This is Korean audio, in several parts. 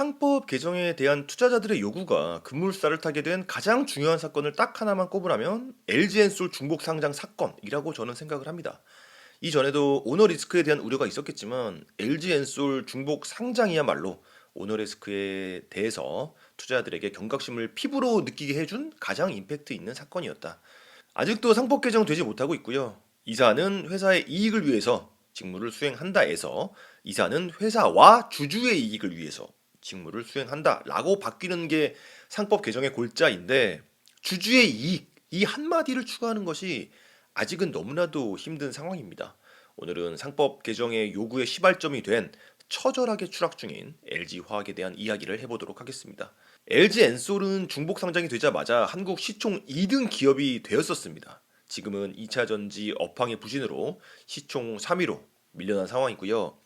상법 개정에 대한 투자자들의 요구가 급물살을 타게 된 가장 중요한 사건을 딱 하나만 꼽으라면 LG엔솔 중복 상장 사건이라고 저는 생각을 합니다. 이전에도 오너 리스크에 대한 우려가 있었겠지만 LG엔솔 중복 상장이야말로 오너 리스크에 대해서 투자자들에게 경각심을 피부로 느끼게 해준 가장 임팩트 있는 사건이었다. 아직도 상법 개정되지 못하고 있고요. 이사는 회사의 이익을 위해서 직무를 수행한다에서 이사는 회사와 주주의 이익을 위해서 직무를 수행한다라고 바뀌는 게 상법 개정의 골자인데 주주의 이익 이 한마디를 추가하는 것이 아직은 너무나도 힘든 상황입니다. 오늘은 상법 개정의 요구의 시발점이 된 처절하게 추락 중인 LG화학에 대한 이야기를 해보도록 하겠습니다. LG엔솔은 중복 상장이 되자마자 한국 시총 2등 기업이 되었었습니다. 지금은 2차 전지 업황의 부진으로 시총 3위로 밀려난 상황이고요.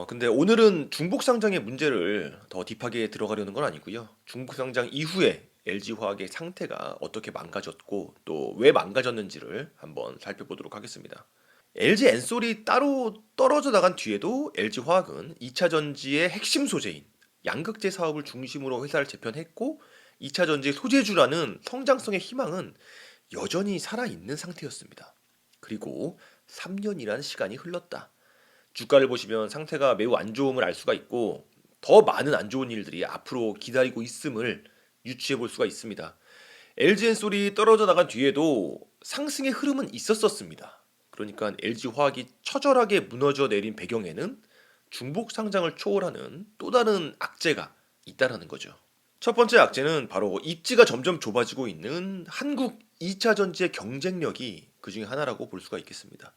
근데 오늘은 중복 상장의 문제를 더 딥하게 들어가려는 건 아니고요. 중복 상장 이후에 LG화학의 상태가 어떻게 망가졌고 또 왜 망가졌는지를 한번 살펴보도록 하겠습니다. LG엔솔이 따로 떨어져 나간 뒤에도 LG화학은 2차 전지의 핵심 소재인 양극재 사업을 중심으로 회사를 재편했고 2차 전지 소재주라는 성장성의 희망은 여전히 살아있는 상태였습니다. 그리고 3년이라는 시간이 흘렀다. 주가를 보시면 상태가 매우 안 좋음을 알 수가 있고 더 많은 안 좋은 일들이 앞으로 기다리고 있음을 유추해 볼 수가 있습니다. LG엔솔이 떨어져 나간 뒤에도 상승의 흐름은 있었습니다. 그러니까 LG화학이 처절하게 무너져 내린 배경에는 중복 상장을 초월하는 또 다른 악재가 있다라는 거죠. 첫 번째 악재는 바로 입지가 점점 좁아지고 있는 한국 2차 전지의 경쟁력이 그 중에 하나라고 볼 수가 있겠습니다.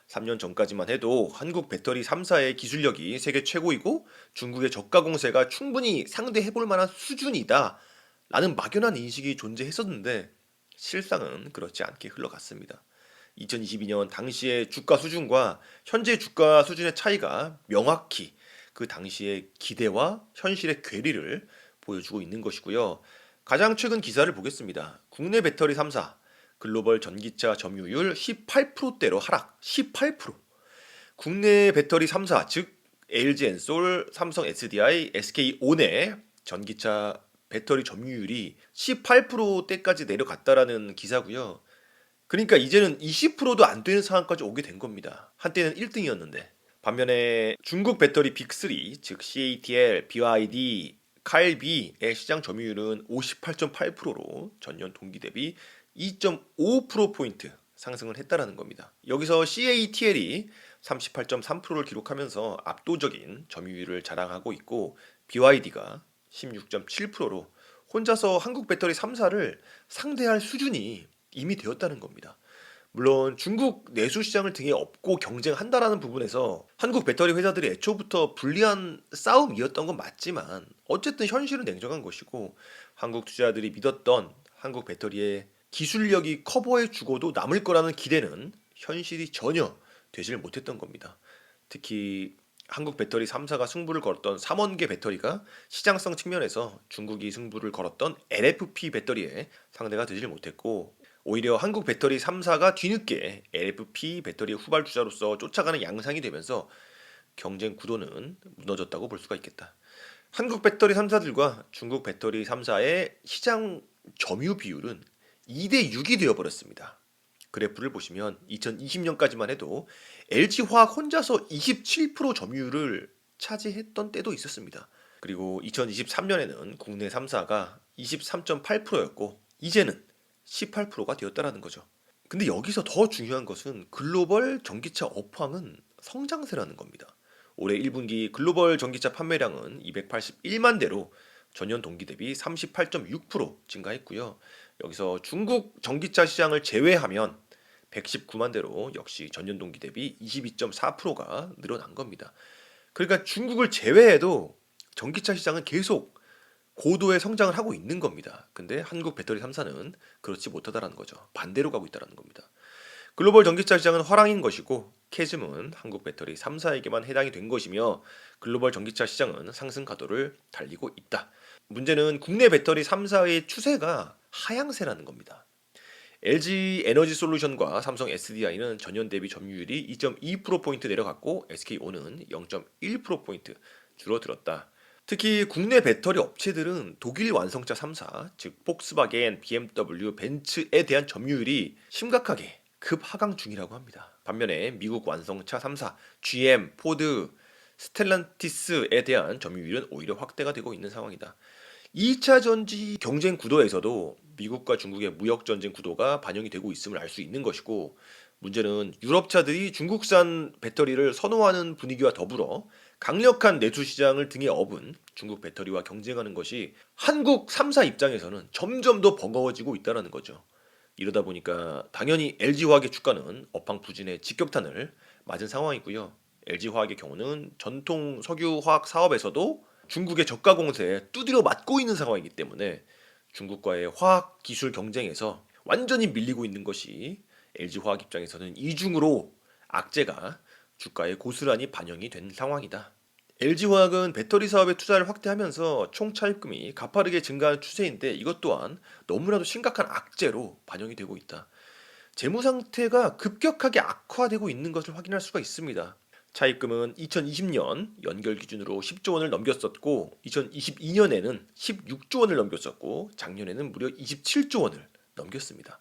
3년 전까지만 해도 한국 배터리 3사의 기술력이 세계 최고이고 중국의 저가 공세가 충분히 상대해 볼 만한 수준이다 라는 막연한 인식이 존재했었는데 실상은 그렇지 않게 흘러갔습니다. 2022년 당시의 주가 수준과 현재 주가 수준의 차이가 명확히 그 당시의 기대와 현실의 괴리를 보여주고 있는 것이고요. 가장 최근 기사를 보겠습니다. 국내 배터리 3사 글로벌 전기차 점유율 18%대로 하락. 18%. 국내 배터리 3사 즉 LG엔솔, 삼성 SDI, SK온의 전기차 배터리 점유율이 18%대까지 내려갔다라는 기사고요. 그러니까 이제는 20%도 안 되는 상황까지 오게 된 겁니다. 한때는 1등이었는데. 반면에 중국 배터리 빅3 즉 CATL, BYD, 칼비의 시장 점유율은 58.8%로 전년 동기 대비 2.5%포인트 상승을 했다라는 겁니다. 여기서 CATL이 38.3%를 기록하면서 압도적인 점유율을 자랑하고 있고 BYD가 16.7%로 혼자서 한국 배터리 3사를 상대할 수준이 이미 되었다는 겁니다. 물론 중국 내수 시장을 등에 업고 경쟁한다라는 부분에서 한국 배터리 회사들이 애초부터 불리한 싸움이었던 건 맞지만 어쨌든 현실은 냉정한 것이고 한국 투자자들이 믿었던 한국 배터리의 기술력이 커버해 주고도 남을 거라는 기대는 현실이 전혀 되질 못했던 겁니다. 특히 한국 배터리 3사가 승부를 걸었던 삼원계 배터리가 시장성 측면에서 중국이 승부를 걸었던 LFP 배터리에 상대가 되질 못했고 오히려 한국 배터리 3사가 뒤늦게 LFP 배터리의 후발주자로서 쫓아가는 양상이 되면서 경쟁 구도는 무너졌다고 볼 수가 있겠다. 한국 배터리 3사들과 중국 배터리 3사의 시장 점유 비율은 2대 6이 되어버렸습니다. 그래프를 보시면 2020년까지만 해도 LG화학 혼자서 27% 점유율을 차지했던 때도 있었습니다. 그리고 2023년에는 국내 3사가 23.8%였고 이제는 18%가 되었다라는 거죠. 근데 여기서 더 중요한 것은 글로벌 전기차 업황은 성장세라는 겁니다. 올해 1분기 글로벌 전기차 판매량은 281만 대로 전년 동기 대비 38.6% 증가했고요. 여기서 중국 전기차 시장을 제외하면 119만 대로 역시 전년 동기 대비 22.4%가 늘어난 겁니다. 그러니까 중국을 제외해도 전기차 시장은 계속 고도의 성장을 하고 있는 겁니다. 근데 한국 배터리 3사는 그렇지 못하다라는 거죠. 반대로 가고 있다는 겁니다. 글로벌 전기차 시장은 화랑인 것이고 캐즘은 한국 배터리 3사에게만 해당이 된 것이며 글로벌 전기차 시장은 상승 가도를 달리고 있다. 문제는 국내 배터리 3사의 추세가 하향세라는 겁니다. LG 에너지 솔루션과 삼성 SDI는 전년 대비 점유율이 2.2%포인트 내려갔고 SK온은 0.1%포인트 줄어들었다. 특히 국내 배터리 업체들은 독일 완성차 3사, 즉 폭스바겐, BMW, 벤츠에 대한 점유율이 심각하게 급하강 중이라고 합니다. 반면에 미국 완성차 3사, GM, 포드, 스텔란티스에 대한 점유율은 오히려 확대가 되고 있는 상황이다. 2차 전지 경쟁 구도에서도 미국과 중국의 무역 전쟁 구도가 반영이 되고 있음을 알 수 있는 것이고, 문제는 유럽차들이 중국산 배터리를 선호하는 분위기와 더불어 강력한 내수 시장을 등에 업은 중국 배터리와 경쟁하는 것이 한국 3사 입장에서는 점점 더 버거워지고 있다는 거죠. 이러다 보니까 당연히 LG화학의 주가는 업황 부진의 직격탄을 맞은 상황이고요. LG화학의 경우는 전통 석유화학 사업에서도 중국의 저가 공세에 두드려 맞고 있는 상황이기 때문에 중국과의 화학 기술 경쟁에서 완전히 밀리고 있는 것이 LG화학 입장에서는 이중으로 악재가 주가에 고스란히 반영이 된 상황이다. LG화학은 배터리 사업에 투자를 확대하면서 총 차입금이 가파르게 증가하는 추세인데, 이것 또한 너무나도 심각한 악재로 반영이 되고 있다. 재무 상태가 급격하게 악화되고 있는 것을 확인할 수가 있습니다. 차입금은 2020년 연결 기준으로 10조 원을 넘겼었고, 2022년에는 16조 원을 넘겼었고, 작년에는 무려 27조 원을 넘겼습니다.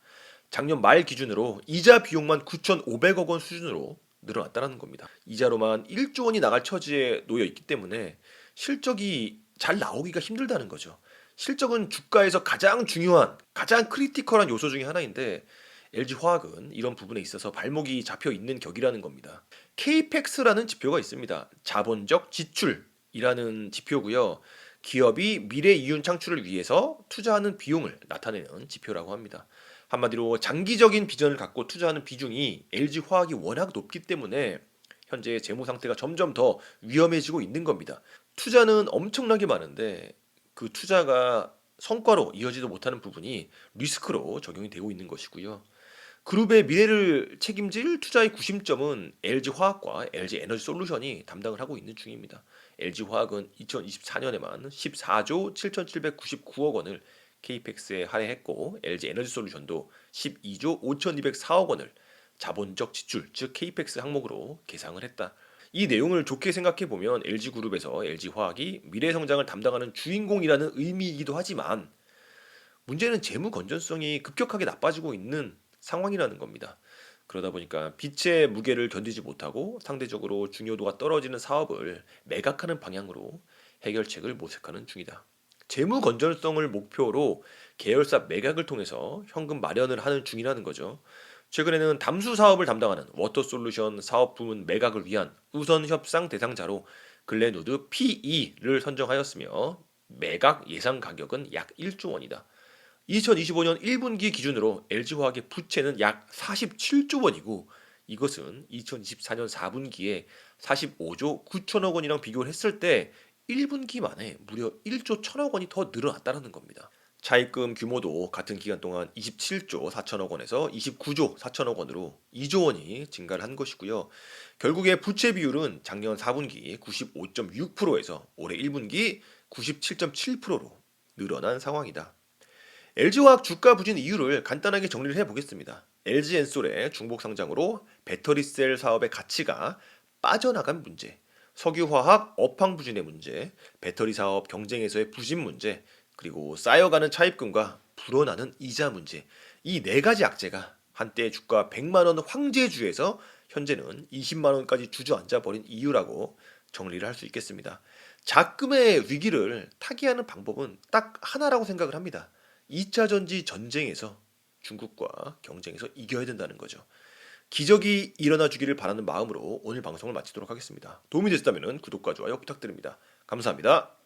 작년 말 기준으로 이자 비용만 9,500억 원 수준으로 늘어났다는 겁니다. 이자로만 1조 원이 나갈 처지에 놓여 있기 때문에 실적이 잘 나오기가 힘들다는 거죠. 실적은 주가에서 가장 중요한, 가장 크리티컬한 요소 중에 하나인데, LG화학은 이런 부분에 있어서 발목이 잡혀 있는 격이라는 겁니다. KPEX라는 지표가 있습니다. 자본적 지출이라는 지표고요. 기업이 미래 이윤 창출을 위해서 투자하는 비용을 나타내는 지표라고 합니다. 한마디로 장기적인 비전을 갖고 투자하는 비중이 LG화학이 워낙 높기 때문에 현재 재무 상태가 점점 더 위험해지고 있는 겁니다. 투자는 엄청나게 많은데 그 투자가 성과로 이어지도 못하는 부분이 리스크로 적용이 되고 있는 것이고요. 그룹의 미래를 책임질 투자의 구심점은 LG화학과 LG에너지솔루션이 담당을 하고 있는 중입니다. LG화학은 2024년에만 14조 7,799억 원을 KPEX에 할애했고, LG에너지솔루션도 12조 5,204억 원을 자본적 지출, 즉 KPEX 항목으로 계상을 했다. 이 내용을 좋게 생각해 보면 LG그룹에서 LG화학이 미래 성장을 담당하는 주인공이라는 의미이기도 하지만, 문제는 재무 건전성이 급격하게 나빠지고 있는 상황이라는 겁니다. 그러다 보니까 빛의 무게를 견디지 못하고 상대적으로 중요도가 떨어지는 사업을 매각하는 방향으로 해결책을 모색하는 중이다. 재무 건전성을 목표로 계열사 매각을 통해서 현금 마련을 하는 중이라는 거죠. 최근에는 담수 사업을 담당하는 워터솔루션 사업 부문 매각을 위한 우선 협상 대상자로 글렌우드 PE를 선정하였으며, 매각 예상 가격은 약 1조 원이다. 2025년 1분기 기준으로 LG화학의 부채는 약 47조 원이고, 이것은 2024년 4분기에 45조 9천억 원이랑 비교를 했을 때 1분기 만에 무려 1조 1천억 원이 더 늘어났다는 겁니다. 차입금 규모도 같은 기간 동안 27조 4천억 원에서 29조 4천억 원으로 2조 원이 증가를 한 것이고요. 결국에 부채 비율은 작년 4분기 95.6%에서 올해 1분기 97.7%로 늘어난 상황이다. LG화학 주가 부진 이유를 간단하게 정리를 해보겠습니다. LG엔솔의 중복 상장으로 배터리셀 사업의 가치가 빠져나간 문제, 석유화학 업황 부진의 문제, 배터리 사업 경쟁에서의 부진 문제, 그리고 쌓여가는 차입금과 불어나는 이자 문제, 이 네 가지 악재가 한때 주가 100만 원 황제주에서 현재는 20만 원까지 주저앉아 버린 이유라고 정리를 할 수 있겠습니다. 작금의 위기를 타개하는 방법은 딱 하나라고 생각을 합니다. 2차 전지 전쟁에서 중국과 경쟁에서 이겨야 된다는 거죠. 기적이 일어나 주기를 바라는 마음으로 오늘 방송을 마치도록 하겠습니다. 도움이 됐다면 구독과 좋아요 부탁드립니다. 감사합니다.